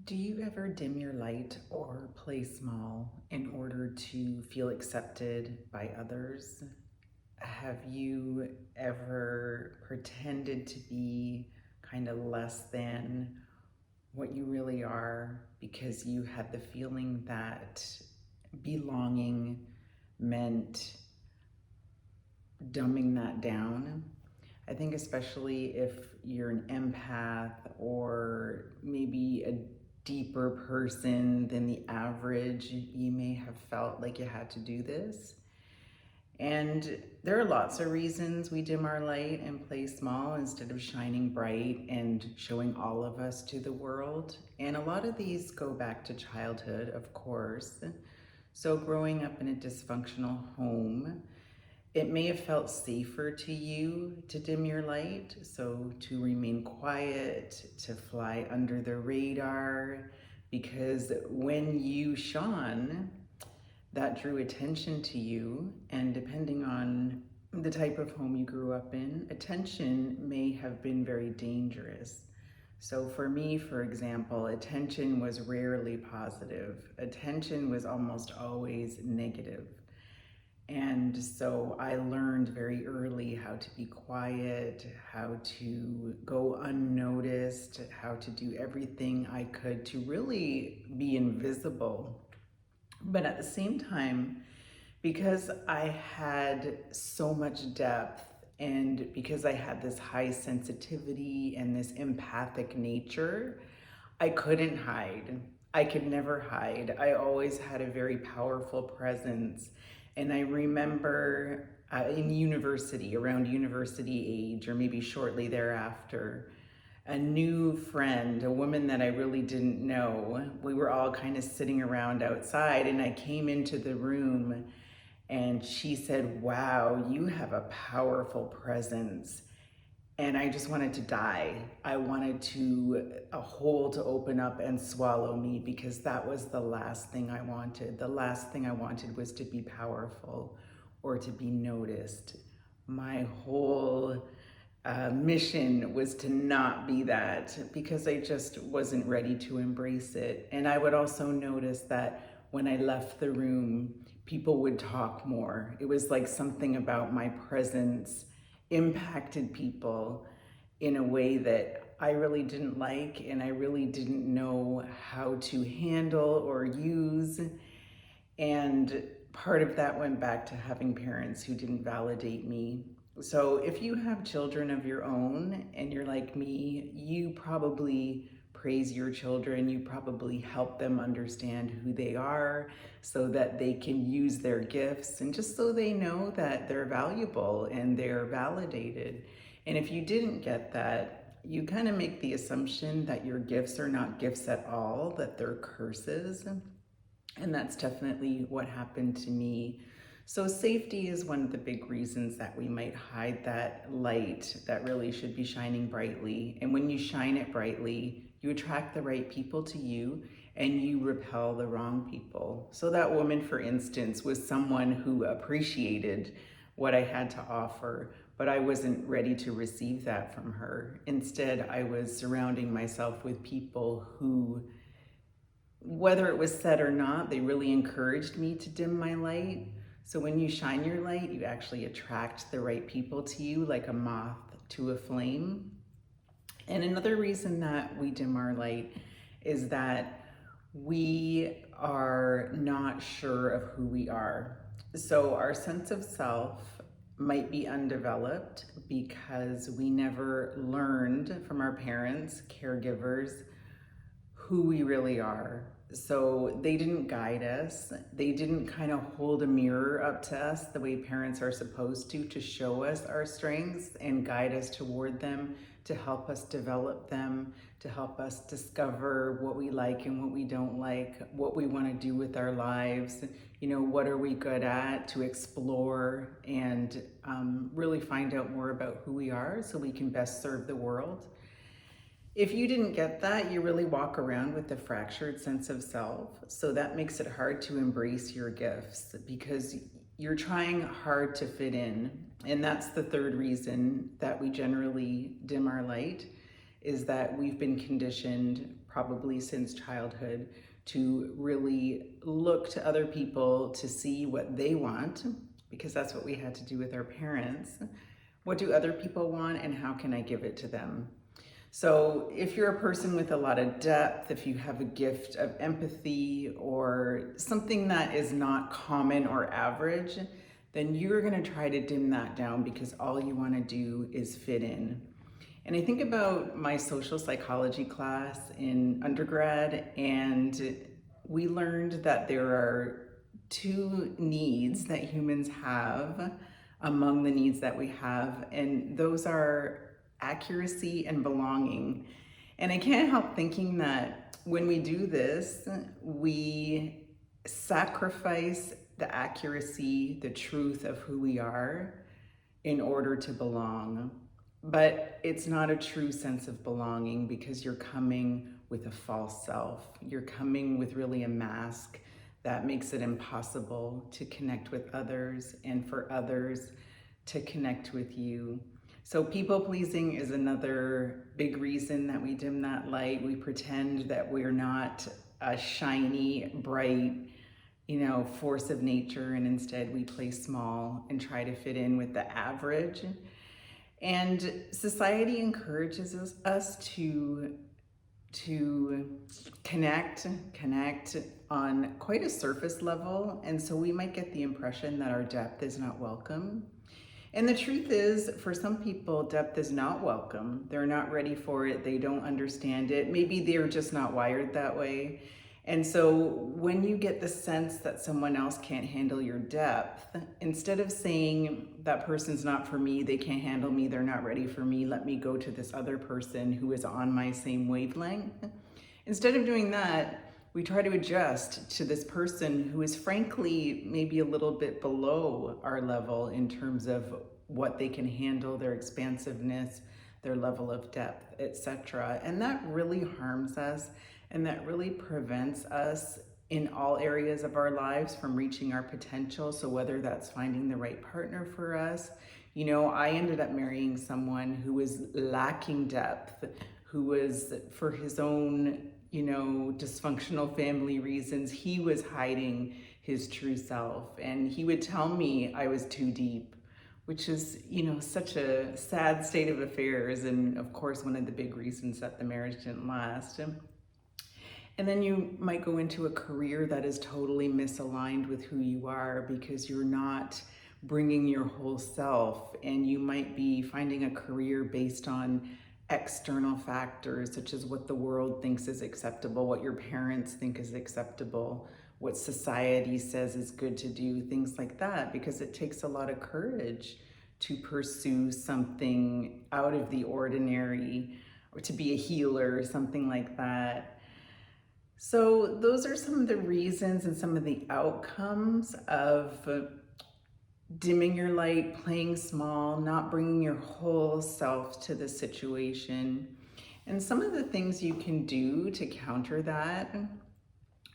Do you ever dim your light or play small in order to feel accepted by others? Have you ever pretended to be kind of less than what you really are because you had the feeling that belonging meant dumbing that down? I think especially if you're an empath or maybe a deeper person than the average, you may have felt like you had to do this. And there are lots of reasons we dim our light and play small instead of shining bright and showing all of us to the world. And a lot of these go back to childhood, of course. So growing up in a dysfunctional home, it may have felt safer to you to dim your light, so to remain quiet, to fly under the radar, because when you shone, that drew attention to you, and depending on the type of home you grew up in, attention may have been very dangerous. So for me, for example, attention was rarely positive. Attention was almost always negative. And so I learned very early how to be quiet, how to go unnoticed, how to do everything I could to really be invisible. But at the same time, because I had so much depth and because I had this high sensitivity and this empathic nature, I couldn't hide. I could never hide. I always had a very powerful presence. And I remember in university, around university age, or maybe shortly thereafter, a new friend, a woman that I really didn't know, we were all kind of sitting around outside, and I came into the room and she said, "Wow, you have a powerful presence." And I just wanted to die. I wanted a hole to open up and swallow me because that was the last thing I wanted. The last thing I wanted was to be powerful or to be noticed. My whole mission was to not be that because I just wasn't ready to embrace it. And I would also notice that when I left the room, people would talk more. It was like something about my presence impacted people in a way that I really didn't like and I really didn't know how to handle or use. And part of that went back to having parents who didn't validate me. So if you have children of your own and you're like me, you probably praise your children, you probably help them understand who they are so that they can use their gifts and just so they know that they're valuable and they're validated. And if you didn't get that, you kind of make the assumption that your gifts are not gifts at all, that they're curses. And that's definitely what happened to me. So safety is one of the big reasons that we might hide that light that really should be shining brightly. And when you shine it brightly, you attract the right people to you and you repel the wrong people. So that woman, for instance, was someone who appreciated what I had to offer, but I wasn't ready to receive that from her. Instead, I was surrounding myself with people who, whether it was said or not, they really encouraged me to dim my light. So when you shine your light, you actually attract the right people to you like a moth to a flame. And another reason that we dim our light is that we are not sure of who we are. So our sense of self might be undeveloped because we never learned from our parents, caregivers, who we really are. So they didn't guide us. They didn't kind of hold a mirror up to us the way parents are supposed to show us our strengths and guide us toward them, to help us develop them, to help us discover what we like and what we don't like, what we want to do with our lives, what are we good at, to explore and really find out more about who we are so we can best serve the world. If you didn't get that, you really walk around with a fractured sense of self. So that makes it hard to embrace your gifts because you're trying hard to fit in. And that's the third reason that we generally dim our light, is that we've been conditioned probably since childhood, to really look to other people to see what they want, because that's what we had to do with our parents. What do other people want, and how can I give it to them? So if you're a person with a lot of depth, if you have a gift of empathy or something that is not common or average, then you're going to try to dim that down because all you want to do is fit in. And I think about my social psychology class in undergrad, and we learned that there are two needs that humans have among the needs that we have, and those are accuracy and belonging. And I can't help thinking that when we do this, we sacrifice the accuracy, the truth of who we are in order to belong. But it's not a true sense of belonging because you're coming with a false self. You're coming with really a mask that makes it impossible to connect with others and for others to connect with you. So people pleasing is another big reason that we dim that light. We pretend that we're not a shiny, bright, force of nature, and instead we play small and try to fit in with the average. And society encourages us to connect on quite a surface level, and so we might get the impression that our depth is not welcome. And the truth is, for some people, depth is not welcome. They're not ready for it. They don't understand it. Maybe they're just not wired that way. And so when you get the sense that someone else can't handle your depth, instead of saying that person's not for me, they can't handle me, they're not ready for me, let me go to this other person who is on my same wavelength. Instead of doing that, we try to adjust to this person who is frankly maybe a little bit below our level in terms of what they can handle, their expansiveness, their level of depth, etc. And that really harms us, and that really prevents us in all areas of our lives from reaching our potential. So whether that's finding the right partner for us, I ended up marrying someone who was lacking depth, who was, for his own dysfunctional family reasons, he was hiding his true self. And he would tell me I was too deep, which is, such a sad state of affairs. And of course, one of the big reasons that the marriage didn't last. And then you might go into a career that is totally misaligned with who you are because you're not bringing your whole self. And you might be finding a career based on external factors, such as what the world thinks is acceptable, what your parents think is acceptable, what society says is good to do, things like that, because it takes a lot of courage to pursue something out of the ordinary, or to be a healer or something like that. So those are some of the reasons and some of the outcomes of dimming your light, playing small, not bringing your whole self to the situation. And some of the things you can do to counter that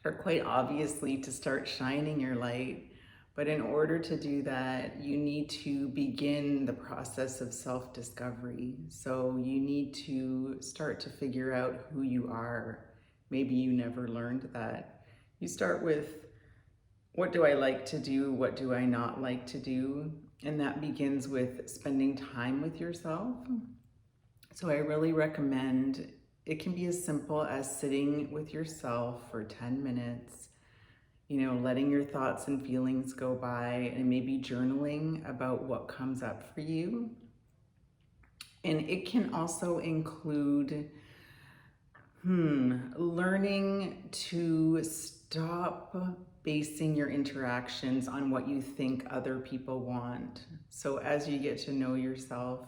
are quite obviously to start shining your light. But in order to do that, you need to begin the process of self-discovery. So you need to start to figure out who you are. Maybe you never learned that. You start with, what do I like to do? What do I not like to do? And that begins with spending time with yourself. So I really recommend, it can be as simple as sitting with yourself for 10 minutes, letting your thoughts and feelings go by, and maybe journaling about what comes up for you. And it can also include learning to stop basing your interactions on what you think other people want. So as you get to know yourself,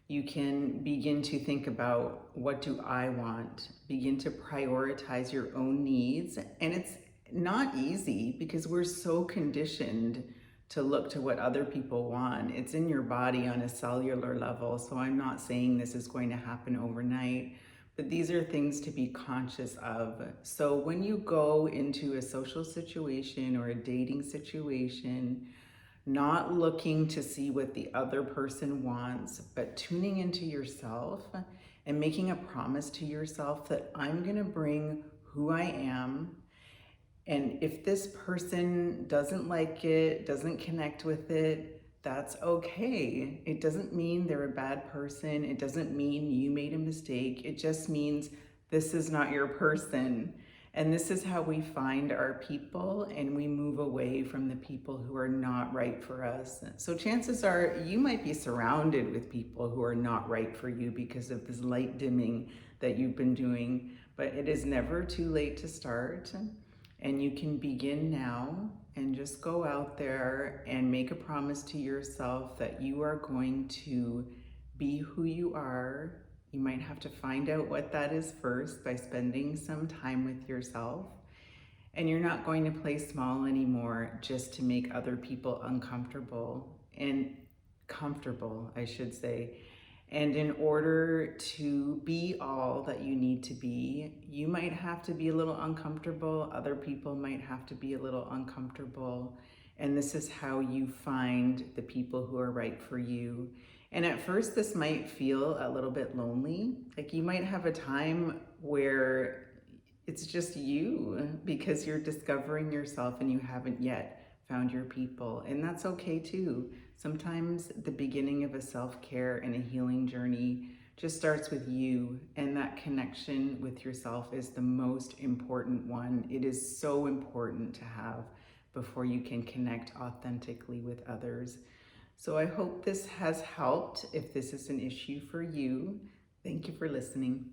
you can begin to think about, what do I want? Begin to prioritize your own needs. And it's not easy because we're so conditioned to look to what other people want. It's in your body on a cellular level. So I'm not saying this is going to happen overnight, but these are things to be conscious of. So when you go into a social situation or a dating situation, not looking to see what the other person wants, but tuning into yourself and making a promise to yourself that I'm going to bring who I am. And if this person doesn't like it, doesn't connect with it, that's okay. It doesn't mean they're a bad person. It doesn't mean you made a mistake. It just means this is not your person. And this is how we find our people, and we move away from the people who are not right for us. So chances are you might be surrounded with people who are not right for you because of this light dimming that you've been doing. But it is never too late to start. And you can begin now and just go out there and make a promise to yourself that you are going to be who you are. You might have to find out what that is first by spending some time with yourself. And you're not going to play small anymore just to make other people uncomfortable and comfortable, I should say. And in order to be all that you need to be, you might have to be a little uncomfortable. Other people might have to be a little uncomfortable. And this is how you find the people who are right for you. And at first, this might feel a little bit lonely. Like you might have a time where it's just you because you're discovering yourself and you haven't yet found your people. And that's okay too. Sometimes the beginning of a self-care and a healing journey just starts with you, and that connection with yourself is the most important one. It is so important to have before you can connect authentically with others. So I hope this has helped. If this is an issue for you, thank you for listening.